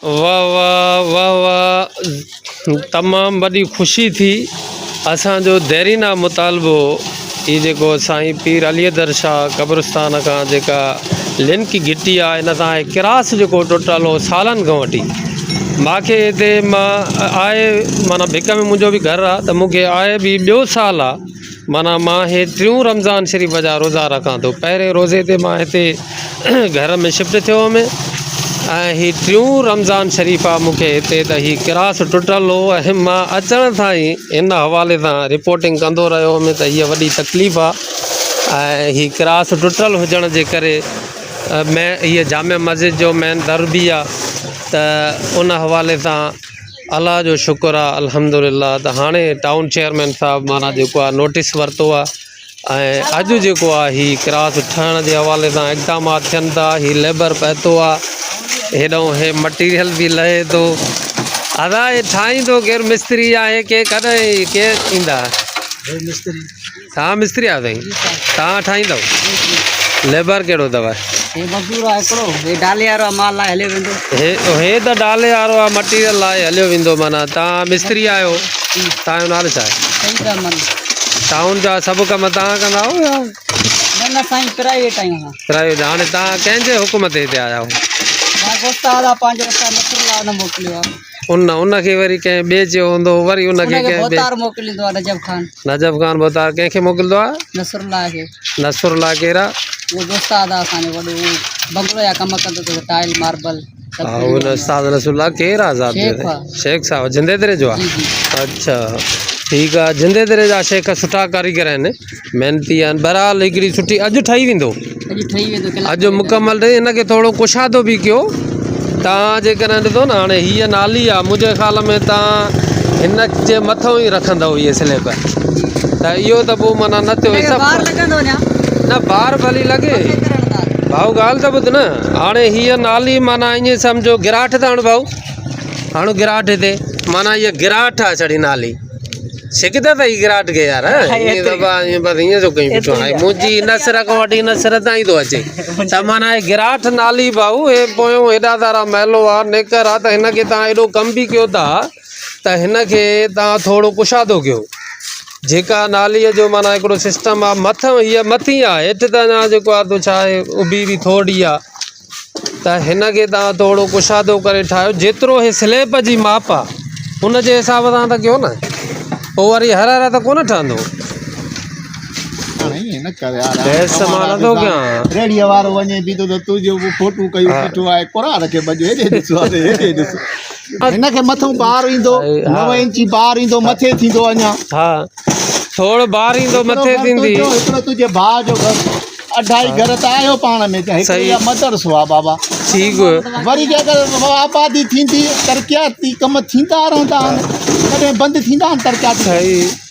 वाह वाह वाह वाह, तमाम वॾी ख़ुशी थी। असांजो देरीना मुतालबो ये जेको साईं पीर अलीदर शाह क़ब्रिस्तान खां जेका लिंक गिटी आहे इन सां किरास जेको टुटल हो सालनि खां वठी। मूंखे हिते मां आहे माना भिक में मुंहिंजो बि घरु आहे त मूंखे आहे बि ॿियो साल आहे। माना मां हे टियों रमज़ान शरीफ़ जा रोज़ा रखां थो। पहिरें रोज़े ते मां हिते घर में शिफ्ट थियो हुअमि ऐं हीउ टियों रमज़ान शरीफ़ आहे मूंखे हिते त हीउ किरास टुटल हो ऐं मां अचण ताईं हिन हवाले सां रिपोर्टिंग कंदो रहियो हुअमि त हीअ वॾी तकलीफ़ आहे ऐं हीउ किरास टुटल हुजण जे करे हीअ जामे मस्जिद जो मेन दर बि आहे त उन हवाले सां अल्लाह जो शुक्र आहे अल्हम्दुलिल्लाह त हाणे टाउन चेयरमैन साहिबु माना जेको आहे नोटिस वरितो आहे ऐं अॼु जेको आहे हीउ किरास ठहण जे हवाले सां इक़दामात थियनि था। हीउ लेबर पए थो आहे हेॾो हे मटीरियल बि लहे थो। अदा हे ठाहींदो केरु मिस्त्री आहे के कॾहिं केरु ईंदा मिस्त्री तव्हां मिस्त्री आहियो साईं? तव्हां ठाहींदव? लेबर कहिड़ो अथव? हे मज़दूर आहे हिकिड़ो, हे डाले वारो माल लाइ हलियो वेंदो। हे त डाले वारो आहे मटीरियल लाइ हलियो वेंदो। माना तव्हां मिस्त्री आहियो? तव्हांजो नालो छा आहे? टाउन जा सभु कम तव्हां कंदा आहियो या? न साईं प्राइवेट आहियूं। प्राइवेट। हाणे तव्हां कंहिंजे हुकुम ते हिते आया हो? उनखे वरी कंहिं ॿिए चयो हूंदो, वरी उनखे कंहिं मोकिलींदो आहे नजब ख़ान। नजब ख़ान बोतार कंहिंखे मोकिलींदो आहे? नसरुल्लाह खे। नसरुल्लाह कहिड़ा? उहो उस्ताद आहे असांजो वॾो, बंगलो जा कम कंदो अथव, टाइल मार्बल। हा उन उस्ताद नसरुल्लाह केरु आहे? शेख साहब जिंदे दरे जो आहे? अच्छा ठीकु आहे। जिंदे दरे जा शेख सुठा कारीगर आहिनि, महिनती आहिनि। बहरहाल हिकिड़ी सुठी अॼु ठही वेंदो, अॼु मुकमल ठही। हिनखे थोरो कुशादो बि कयो तव्हां जेकॾहिं ॾिसो न। हाणे हीअ नाली आहे, मुंहिंजे ख़्याल में तव्हां हिन जे मथां ई रखंदव इहे स्लैब त इहो त पोइ माना न थियो न बार भली लॻे भाऊ। ॻाल्हि त ॿुध न, हाणे हीअ नाली माना ईअं सम्झो गिराट त हण भाऊ, हाणे गिराट हिते माना हीअ गिराट आहे छड़ी नाली सिकद अथई गिराट खे यार। बसि हीअं जो कयूं पियो हाणे मुंहिंजी नसर खां वठी नसर ताईं थो अचे त माना हे गिराट नाली भाऊ। हे पोयों हेॾा सारा महलो आहे नेकर आहे त हिनखे तव्हां एॾो कमु बि कयो था त हिनखे तव्हां थोरो कुशादो कयो। जेका नालीअ जो माना हिकिड़ो सिस्टम आहे, मथां हीअ मथी आहे, हेठि त अञा जेको आहे छा आहे उभी बि थोरी आहे त हिनखे तव्हां थोरो कुशादो करे ठाहियो। जेतिरो हे स्लैब जी माप आहे उन जे हिसाब सां त कयो न, पोइ वरी हर हर त कोन ठहंदो। रेड़ीअ वारो वञे बि थो त तुंहिंजो फोटू कयूं बीठो आहे क़ुरान खे हिनखे मथां ॿार ईंदो, 9 इंची ॿार ईंदो, मथे थींदो अञा। हा थोरो ॿार ईंदो, मथे थींदी। हिकिड़ो तुंहिंजे भाउ जो घरु, 2.5 घर त आयो पाण में त मदरसो आहे बाबा। ठीकु वरी जेकर आबादी थींदी तरक़ियाती कम थींदा रहंदा आहिनि, कॾहिं बंदि थींदा आहिनि तरक़ियाती।